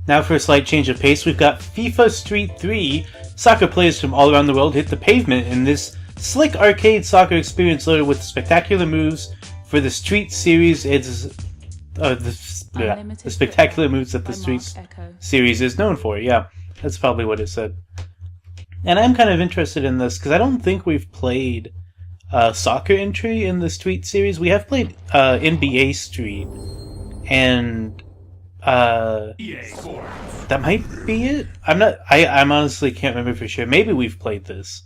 Now for a slight change of pace, we've got FIFA Street 3. Soccer players from all around the world hit the pavement in this slick arcade soccer experience loaded with spectacular moves for the Street series. It's the spectacular moves that the Street series is known for. Yeah, that's probably what it said. And I'm kind of interested in this because I don't think we've played soccer entry in the Street series. We have played NBA Street, and that might be it. I'm honestly can't remember for sure. Maybe we've played this.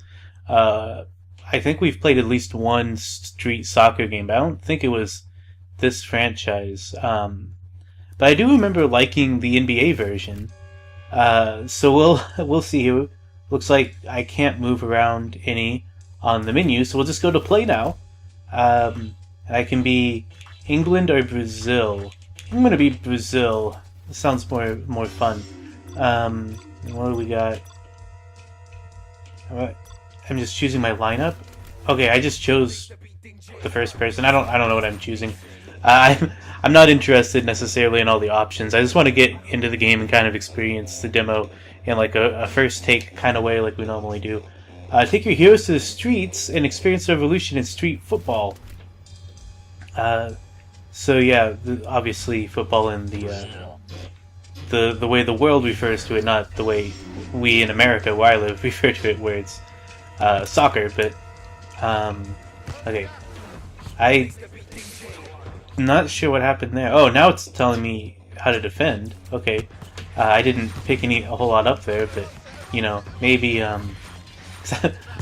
I think we've played at least one street soccer game, but I don't think it was this franchise. But I do remember liking the NBA version. So we'll see here. Looks like I can't move around any on the menu, so we'll just go to play now. I can be England or Brazil. I'm gonna be Brazil. It sounds more fun. What do we got? Alright. I'm just choosing my lineup. Okay, I just chose the first person. I don't know what I'm choosing. I'm not interested necessarily in all the options. I just want to get into the game and kind of experience the demo in like a first take kind of way, like we normally do. Take your heroes to the streets and experience the revolution in street football. So yeah, obviously football in the way the world refers to it, not the way we in America, where I live, refer to it, where it's soccer. But okay, I'm not sure what happened there. Oh, now it's telling me how to defend. Okay, I didn't pick a whole lot up there, but you know, maybe I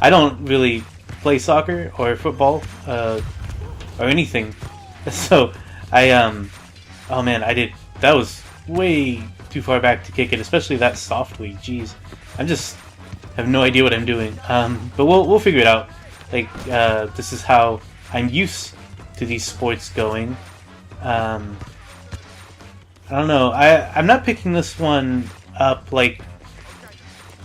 don't really play soccer or football or anything, so oh man, that was way too far back to kick it, especially that softly. Jeez, I just have no idea what I'm doing. But we'll figure it out. Like this is how I'm used to these sports going. I don't know. I'm not picking this one up like.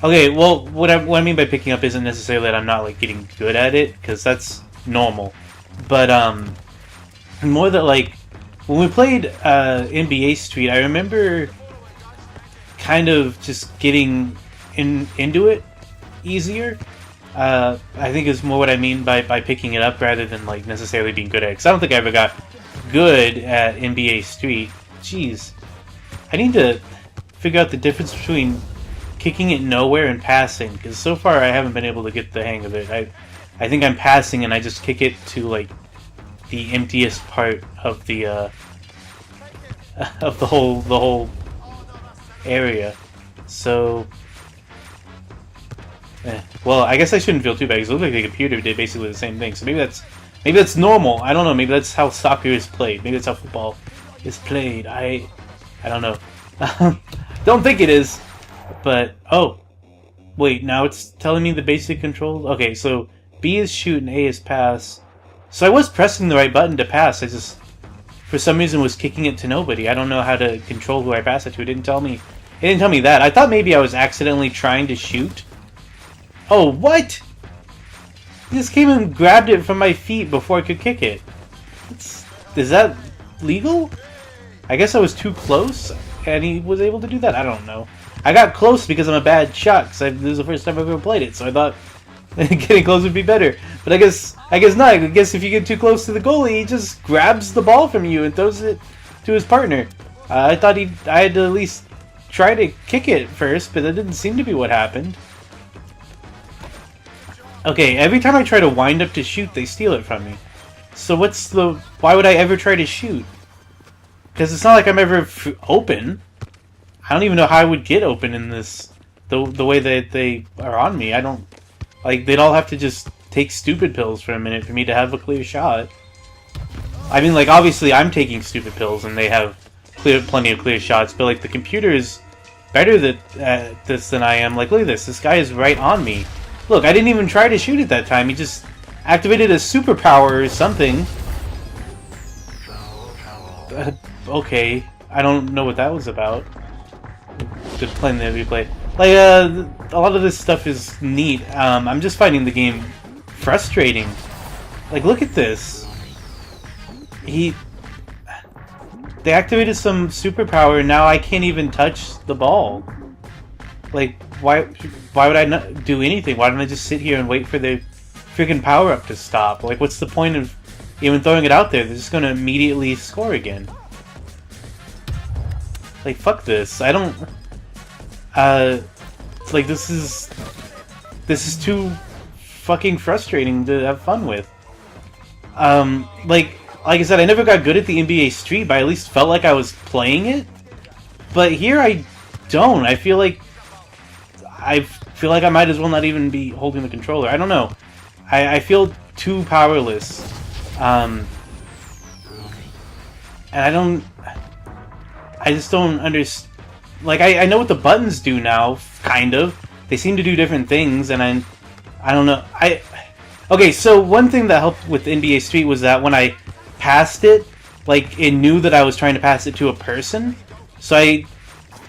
Okay, well, what I mean by picking up isn't necessarily that I'm not like getting good at it, because that's normal. But more that like when we played NBA Street, I remember kind of just getting into it easier. I think is more what I mean by picking it up rather than like necessarily being good at it. Because I don't think I ever got good at NBA Street. Jeez, I need to figure out the difference between kicking it nowhere and passing, because so far I haven't been able to get the hang of it. I think I'm passing and I just kick it to like the emptiest part of the whole area. So well, I guess I shouldn't feel too bad because it looked like the computer did basically the same thing. So maybe that's normal. I don't know. Maybe that's how soccer is played. Maybe that's how football is played. I don't know. Don't think it is. But oh, wait. Now it's telling me the basic controls. Okay, so B is shoot and A is pass. So I was pressing the right button to pass. I just, for some reason, was kicking it to nobody. I don't know how to control who I pass it to. It didn't tell me. It didn't tell me that. I thought maybe I was accidentally trying to shoot. Oh, what? He just came and grabbed it from my feet before I could kick it. Is that legal? I guess I was too close, and he was able to do that. I don't know. I got close because I'm a bad shot, because this is the first time I've ever played it, so I thought getting close would be better. But I guess not. I guess if you get too close to the goalie, he just grabs the ball from you and throws it to his partner. I thought I had to at least try to kick it first, but that didn't seem to be what happened. Okay, every time I try to wind up to shoot, they steal it from me. So why would I ever try to shoot? Because it's not like I'm ever open. I don't even know how I would get open in this, the way that they are on me. I don't, like, they'd all have to just take stupid pills for a minute for me to have a clear shot. I mean, like, obviously I'm taking stupid pills and they have plenty of clear shots, but like the computer is better at this than I am. Like, look at this. This guy is right on me. Look, I didn't even try to shoot at that time. He just activated a superpower or something. Okay, I don't know what that was about. Just playing the replay. Like, a lot of this stuff is neat. I'm just finding the game frustrating. Like, look at this. they activated some superpower, and now I can't even touch the ball. Like, why would I not do anything? Why don't I just sit here and wait for the freaking power-up to stop? Like, what's the point of even throwing it out there? They're just gonna immediately score again. Like, fuck this. I don't... like, this is too fucking frustrating to have fun with. Like I said, I never got good at the NBA Street, but I at least felt like I was playing it. But here I don't. I feel like I might as well not even be holding the controller. I don't know. I feel too powerless. And I just don't understand. Like, I know what the buttons do now, kind of. They seem to do different things, and I don't know. Okay, so one thing that helped with NBA Street was that when I passed it, like, it knew that I was trying to pass it to a person. So I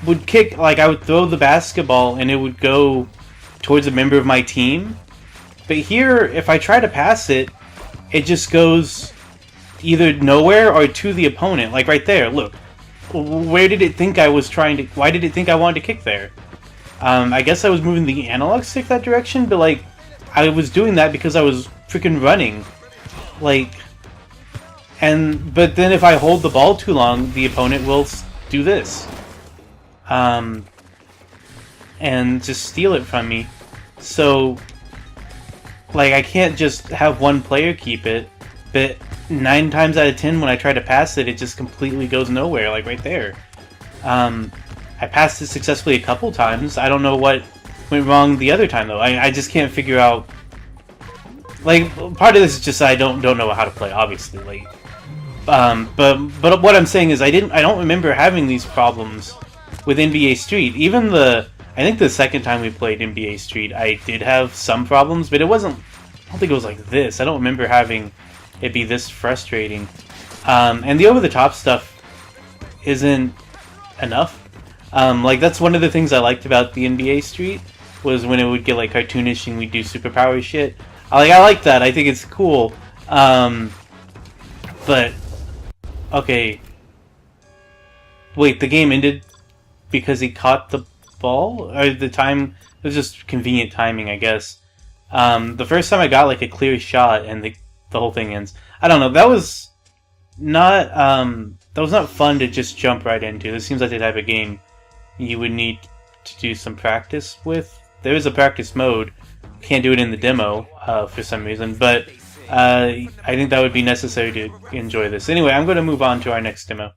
would kick, like, I would throw the basketball, and it would go towards a member of my team. But here, if I try to pass it, it just goes either nowhere or to the opponent. Like, right there, look. Where did it think I was trying to... Why did it think I wanted to kick there? I guess I was moving the analog stick that direction, but, like, I was doing that because I was freaking running. Like... But then if I hold the ball too long, the opponent will do this. And just steal it from me. So... Like, I can't just have one player keep it, but 9 times out of 10 when I try to pass it, it just completely goes nowhere, like right there. I passed it successfully a couple times. I don't know what went wrong the other time, though. I just can't figure out... Like, part of this is just I don't know how to play, obviously. Like, but what I'm saying is I don't remember having these problems with NBA Street. Even I think the second time we played NBA Street, I did have some problems, but it wasn't... I don't think it was like this. I don't remember having it be this frustrating. And the over-the-top stuff isn't enough. Like, that's one of the things I liked about the NBA Street, was when it would get, like, cartoonish and we'd do superpower shit. I like that. I think it's cool. But... Okay. Wait, the game ended because he caught the ball? Or the time... It was just convenient timing, I guess. The first time I got, like, a clear shot and the whole thing ends. I don't know. That was not fun to just jump right into. This seems like the type of game you would need to do some practice with. There is a practice mode. Can't do it in the demo for some reason, but I think that would be necessary to enjoy this. Anyway, I'm going to move on to our next demo.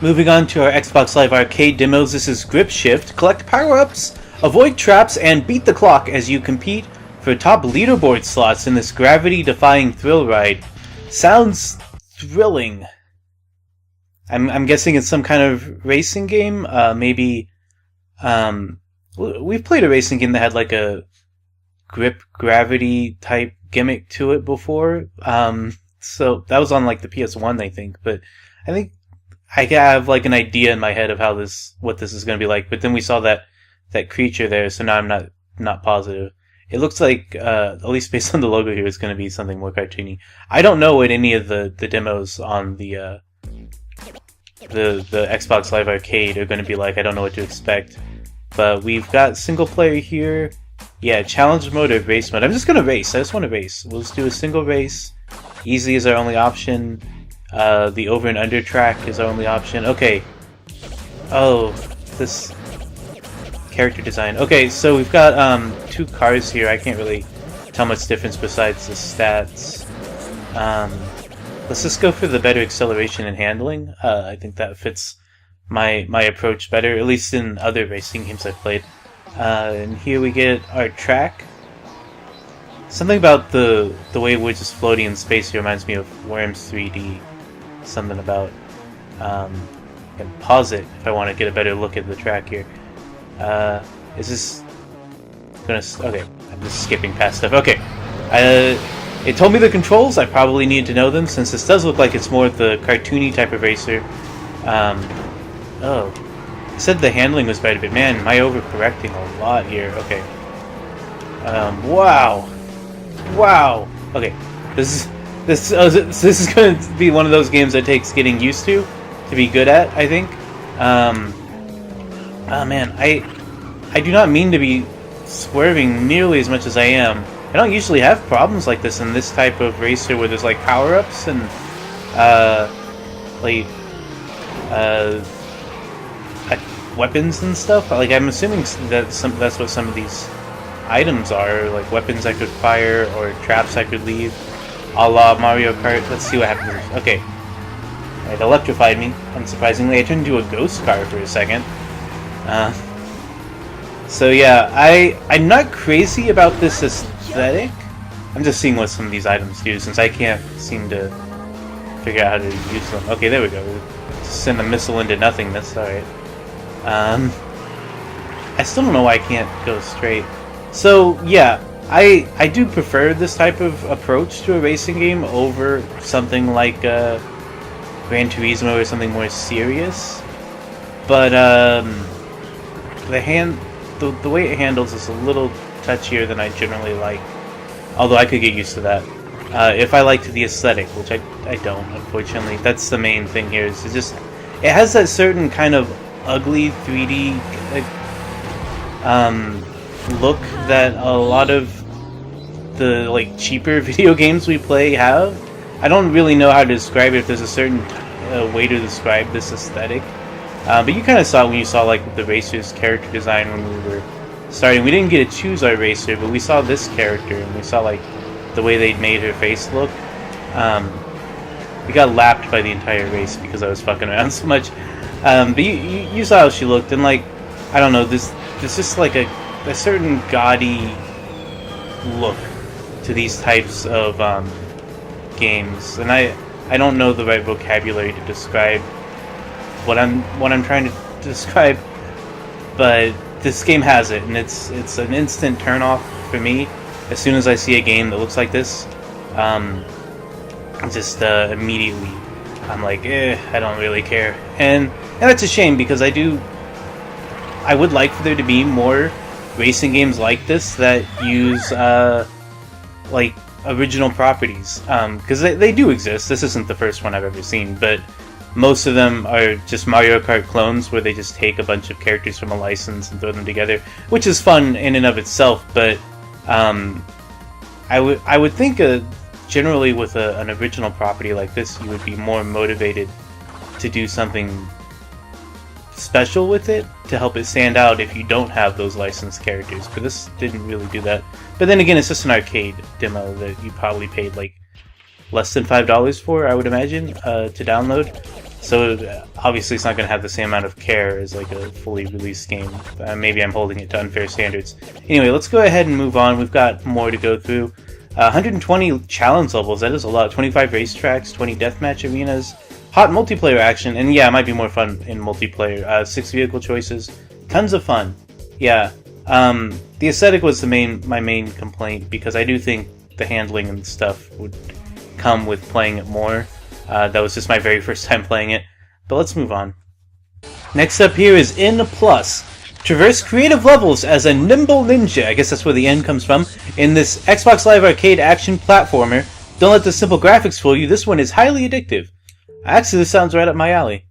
Moving on to our Xbox Live Arcade demos, this is GripShift. Collect power-ups, avoid traps, and beat the clock as you compete for top leaderboard slots in this gravity-defying thrill ride. Sounds thrilling. I'm guessing it's some kind of racing game. Maybe we've played a racing game that had like a grip gravity type gimmick to it before. So that was on like the PS1, I think. But I think I have like an idea in my head of what this is going to be like. But then we saw that creature there, so now I'm not positive. It looks like, at least based on the logo here, it's going to be something more cartoony. I don't know what any of the demos on the Xbox Live Arcade are going to be like. I don't know what to expect. But we've got single player here. Yeah, challenge mode or race mode. I'm just going to race. I just want to race. We'll just do a single race. Easy is our only option. The over and under track is our only option. Okay. Oh, this... character design. Okay, so we've got 2 cars here. I can't really tell much difference besides the stats. Let's just go for the better acceleration and handling. I think that fits my approach better, at least in other racing games I've played. And here we get our track. Something about the way we're just floating in space here reminds me of Worms 3D. Something about... I can pause it if I want to get a better look at the track here. Is this gonna... Okay, I'm just skipping past stuff. Okay, it told me the controls. I probably need to know them, since this does look like it's more the cartoony type of racer. Oh, I said the handling was better, but man, am I overcorrecting a lot here. Okay. Wow. Okay, this is gonna be one of those games that takes getting used to. to be good at, I think. Oh man, I do not mean to be swerving nearly as much as I am. I don't usually have problems like this in this type of racer where there's like power-ups and like weapons and stuff. Like I'm assuming that that's what some of these items are, like weapons I could fire or traps I could leave, a la Mario Kart. Let's see what happens. Okay, it electrified me. Unsurprisingly, I turned into a ghost car for a second. So yeah, I'm not crazy about this aesthetic. I'm just seeing what some of these items do since I can't seem to figure out how to use them. Okay, there we go. Send a missile into nothingness. Alright. I still don't know why I can't go straight. So yeah, I do prefer this type of approach to a racing game over something like Gran Turismo or something more serious. But the way it handles is a little touchier than I generally like. Although I could get used to that. If I liked the aesthetic, which I don't, unfortunately. That's the main thing here. Is it has that certain kind of ugly 3D look that a lot of the like cheaper video games we play have. I don't really know how to describe it. If there's a certain way to describe this aesthetic. But you kind of saw it when you saw like the racer's character design when we were starting. We didn't get to choose our racer, but we saw this character and we saw like the way they made her face look. We got lapped by the entire race because I was fucking around so much. But you saw how she looked, and like I don't know, there's just like a certain gaudy look to these types of games, and I don't know the right vocabulary to describe what I'm trying to describe, but this game has it, and it's an instant turn off for me. As soon as I see a game that looks like this, just immediately I'm like, I don't really care, and that's a shame because I would like for there to be more racing games like this that use like original properties, because they do exist. This isn't the first one I've ever seen, but most of them are just Mario Kart clones where they just take a bunch of characters from a license and throw them together, which is fun in and of itself. But I would think generally with an original property like this, you would be more motivated to do something special with it to help it stand out if you don't have those licensed characters. But this didn't really do that. But then again, it's just an arcade demo that you probably paid like less than $5 for, I would imagine, to download. So obviously it's not going to have the same amount of care as like a fully released game. Maybe I'm holding it to unfair standards. Anyway, let's go ahead and move on. We've got more to go through. 120 challenge levels, that is a lot. 25 racetracks, 20 deathmatch arenas, hot multiplayer action, and yeah, it might be more fun in multiplayer. 6 vehicle choices, tons of fun. Yeah, the aesthetic was my main complaint, because I do think the handling and stuff would come with playing it more. That was just my very first time playing it, but let's move on. Next up here is N+. Traverse creative levels as a nimble ninja, I guess that's where the N comes from, in this Xbox Live Arcade action platformer. Don't let the simple graphics fool you, this one is highly addictive. Actually, this sounds right up my alley.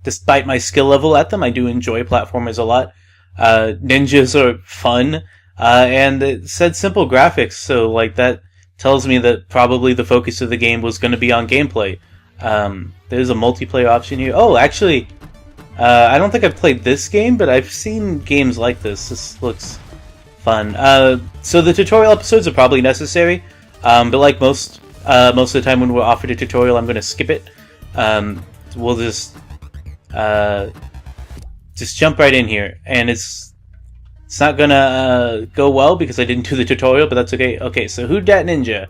Despite my skill level at them, I do enjoy platformers a lot. Ninjas are fun, and it said simple graphics, so like that tells me that probably the focus of the game was going to be on gameplay. There's a multiplayer option here. Oh, actually, I don't think I've played this game, but I've seen games like this. This looks fun. So the tutorial episodes are probably necessary, but like most of the time when we're offered a tutorial, I'm going to skip it. We'll just jump right in here, and it's not gonna go well because I didn't do the tutorial, but that's okay. Okay, so who dat ninja?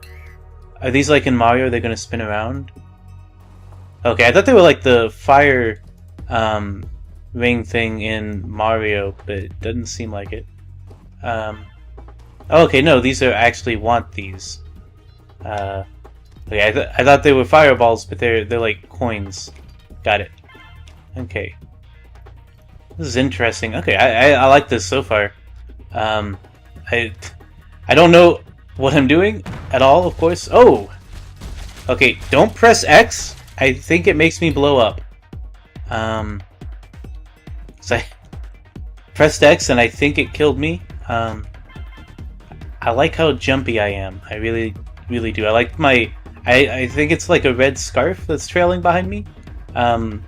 Are these like in Mario? Are they gonna spin around? Okay, I thought they were like the fire ring thing in Mario, but it doesn't seem like it. Okay, no, these are actually want these. Okay, I thought they were fireballs, but they're like coins. Got it. Okay. This is interesting. Okay, I like this so far. I don't know what I'm doing at all, of course. Oh! Okay, don't press X I think it makes me blow up. So I pressed X and I think it killed me. I like how jumpy I am. I really, really do. I like my... I think it's like a red scarf that's trailing behind me. I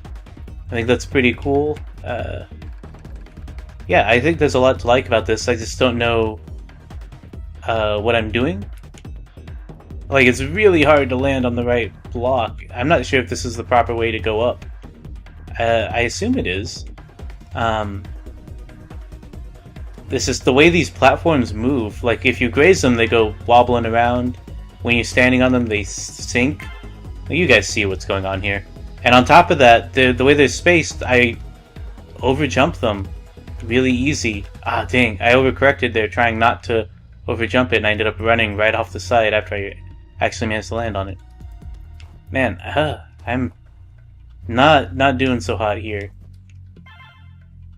think that's pretty cool. Yeah, I think there's a lot to like about this. I just don't know what I'm doing. Like, it's really hard to land on the right block. I'm not sure if this is the proper way to go up. I assume it is. This is the way these platforms move. Like, if you graze them, they go wobbling around. When you're standing on them, they sink. You guys see what's going on here. And on top of that, the way they're spaced, I overjump them really easy. Ah, dang. I overcorrected there, trying not to overjump it, and I ended up running right off the side after I actually managed to land on it. Man, I'm not doing so hot here.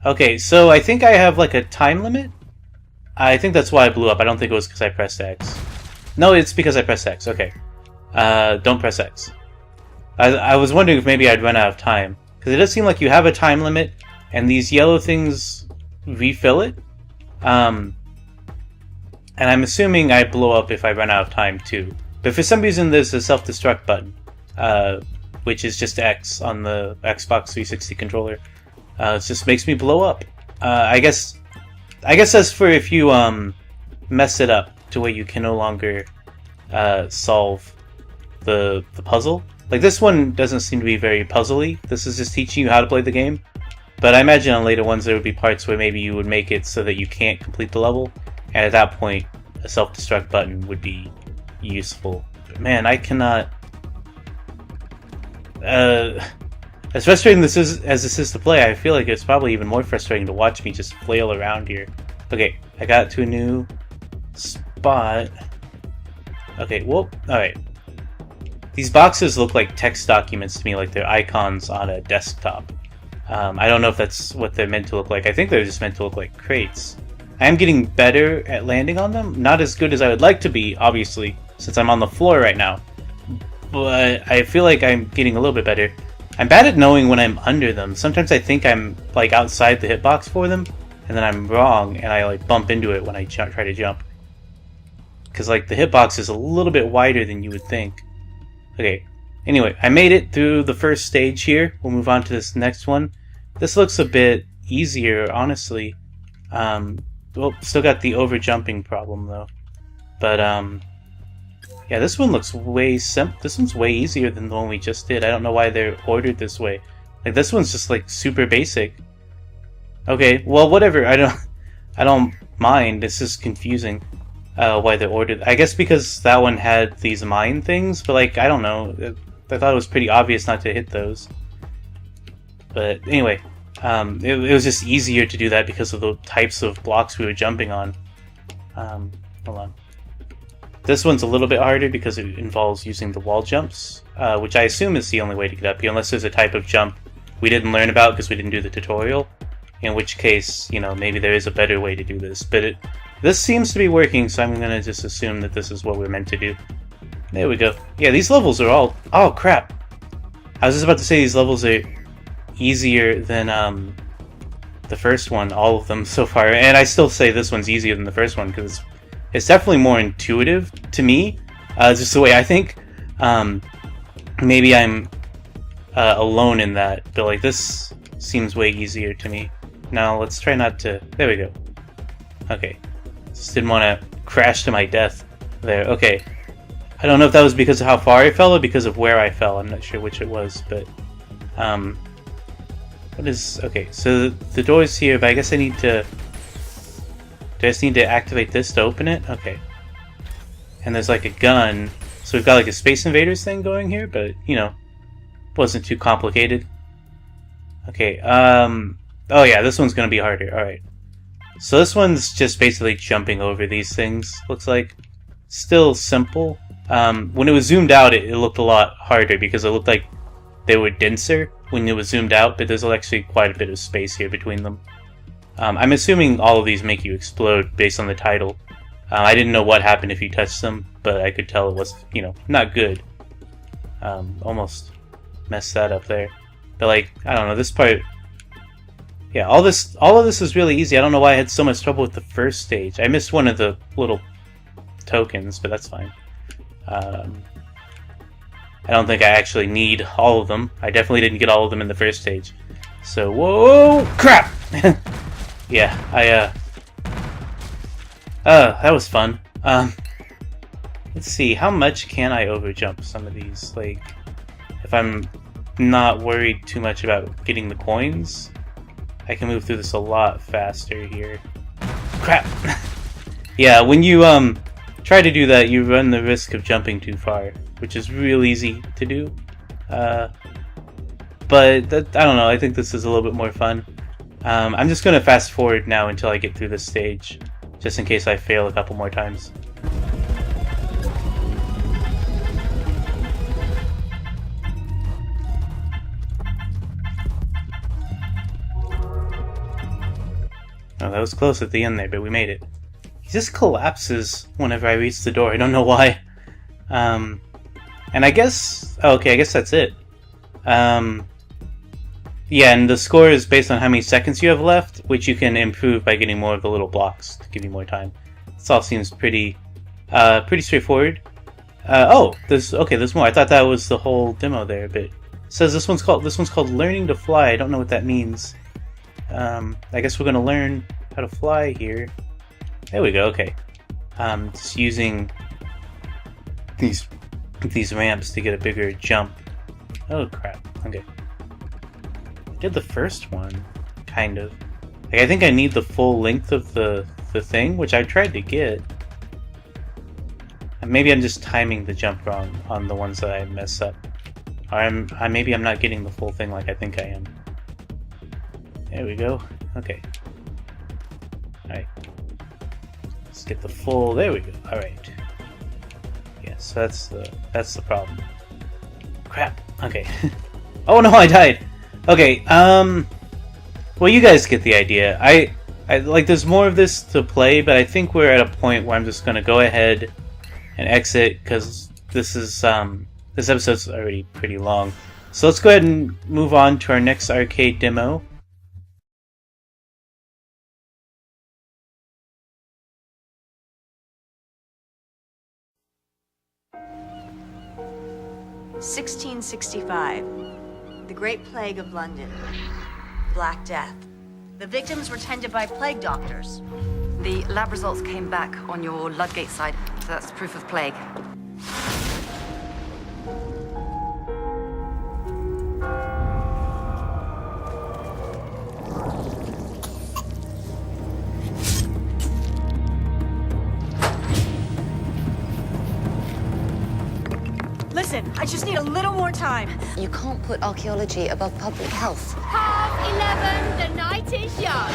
Okay, so I think I have like a time limit. I think that's why I blew up. I don't think it was because I pressed X. No, it's because I pressed X. Okay. Don't press X. I was wondering if maybe I'd run out of time. Because it does seem like you have a time limit, and these yellow things refill it. And I'm assuming I blow up if I run out of time too. But for some reason there's a self-destruct button, which is just X on the Xbox 360 controller. It just makes me blow up. I guess that's for if you mess it up to where you can no longer solve the puzzle. Like, this one doesn't seem to be very puzzly. This is just teaching you how to play the game. But I imagine on later ones there would be parts where maybe you would make it so that you can't complete the level, and at that point a self-destruct button would be useful. But man, I cannot... as frustrating as this is to play, I feel like it's probably even more frustrating to watch me just flail around here. Okay, I got to a new spot. Okay, well, alright. These boxes look like text documents to me, like they're icons on a desktop. I don't know if that's what they're meant to look like. I think they're just meant to look like crates. I am getting better at landing on them. Not as good as I would like to be, obviously, since I'm on the floor right now. But I feel like I'm getting a little bit better. I'm bad at knowing when I'm under them. Sometimes I think I'm like outside the hitbox for them, and then I'm wrong, and I like bump into it when I try to jump. Because like the hitbox is a little bit wider than you would think. Okay, anyway, I made it through the first stage here. We'll move on to this next one. This looks a bit easier, honestly. Well, still got the overjumping problem though. But yeah, this one looks way this one's way easier than the one we just did. I don't know why they're ordered this way. Like, this one's just like super basic. Okay, well, whatever. I don't mind. This is confusing. Why they're ordered. I guess because that one had these mine things, but like, I don't know. I thought it was pretty obvious not to hit those. But anyway, it was just easier to do that because of the types of blocks we were jumping on. Hold on. This one's a little bit harder because it involves using the wall jumps, which I assume is the only way to get up here, unless there's a type of jump we didn't learn about because we didn't do the tutorial. In which case, you know, maybe there is a better way to do this. But this seems to be working, so I'm gonna just assume that this is what we're meant to do. There we go. Yeah, these levels are all... Oh, crap! I was just about to say these levels are easier than the first one, all of them so far. And I still say this one's easier than the first one, because it's definitely more intuitive to me. Just the way I think. Maybe I'm alone in that, but like, this seems way easier to me. Now, let's try not to... There we go. Okay. Just didn't want to crash to my death there. Okay. I don't know if that was because of how far I fell or because of where I fell. I'm not sure which it was, but... What is... Okay, so the door's here, but I guess I need to... Do I just need to activate this to open it? Okay. And there's like a gun. So we've got like a Space Invaders thing going here, but, you know, wasn't too complicated. Okay, oh yeah, this one's gonna be harder. Alright. So this one's just basically jumping over these things, looks like. Still simple. When it was zoomed out, it looked a lot harder because it looked like they were denser when it was zoomed out, but there's actually quite a bit of space here between them. I'm assuming all of these make you explode based on the title. I didn't know what happened if you touched them, but I could tell it was, you know, not good. Almost messed that up there. But like, I don't know, this part, yeah, all of this is really easy. I don't know why I had so much trouble with the first stage. I missed one of the little tokens, but that's fine. I don't think I actually need all of them. I definitely didn't get all of them in the first stage. So, whoa, crap! Yeah, that was fun. Let's see, how much can I overjump some of these? Like, if I'm not worried too much about getting the coins, I can move through this a lot faster here. Crap! Yeah, when you try to do that, you run the risk of jumping too far, which is real easy to do. But that, I don't know, I think this is a little bit more fun. I'm just going to fast forward now until I get through this stage, just in case I fail a couple more times. Oh, that was close at the end there, but we made it. He just collapses whenever I reach the door. I don't know why. And I guess... Oh, okay, I guess that's it. Yeah, and the score is based on how many seconds you have left, which you can improve by getting more of the little blocks to give you more time. This all seems pretty straightforward. Oh, there's more. I thought that was the whole demo there, but it says this one's called Learning to Fly. I don't know what that means. I guess we're gonna learn how to fly here. There we go. Okay. Just using these ramps to get a bigger jump. Oh crap. Okay. Did the first one, kind of. Like, I think I need the full length of the thing, which I tried to get. Maybe I'm just timing the jump wrong on the ones that I mess up. Or maybe I'm not getting the full thing like I think I am. There we go. Okay. Alright. Let's get the full... There we go. Alright. Yes, that's the problem. Crap. Okay. Oh no, I died! Okay, well, you guys get the idea. I like, there's more of this to play, but I think we're at a point where I'm just gonna go ahead and exit, because this episode's already pretty long. So let's go ahead and move on to our next arcade demo. (1665). The Great Plague of London. Black Death. The victims were tended by plague doctors. The lab results came back on your Ludgate side, so that's proof of plague. Listen, I just need a little more time. You can't put archaeology above public health. 11:30, the night is young.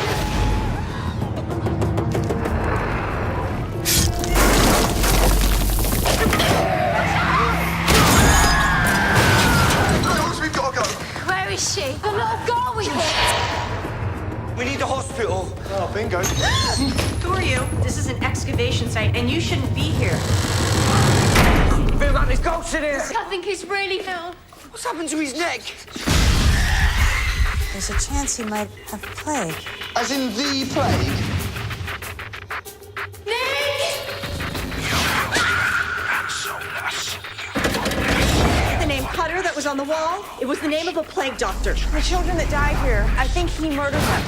We've got to go. Where is she? The little girl we hit. We need the hospital. Oh, bingo. Who are you? This is an excavation site, and you shouldn't be here. Feel like there's ghosts in here. I think he's really ill. What's happened to his neck? There's a chance he might have plague. As in the plague? The name Cutter that was on the wall, it was the name of a plague doctor. The children that died here, I think he murdered them.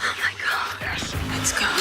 Oh my god. Let's go now.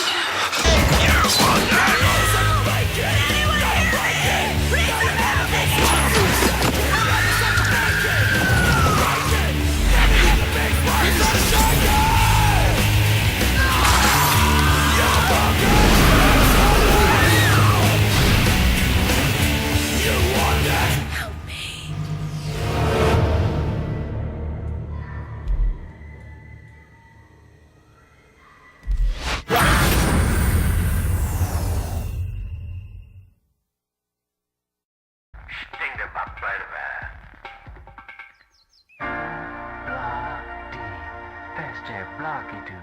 Blocky do.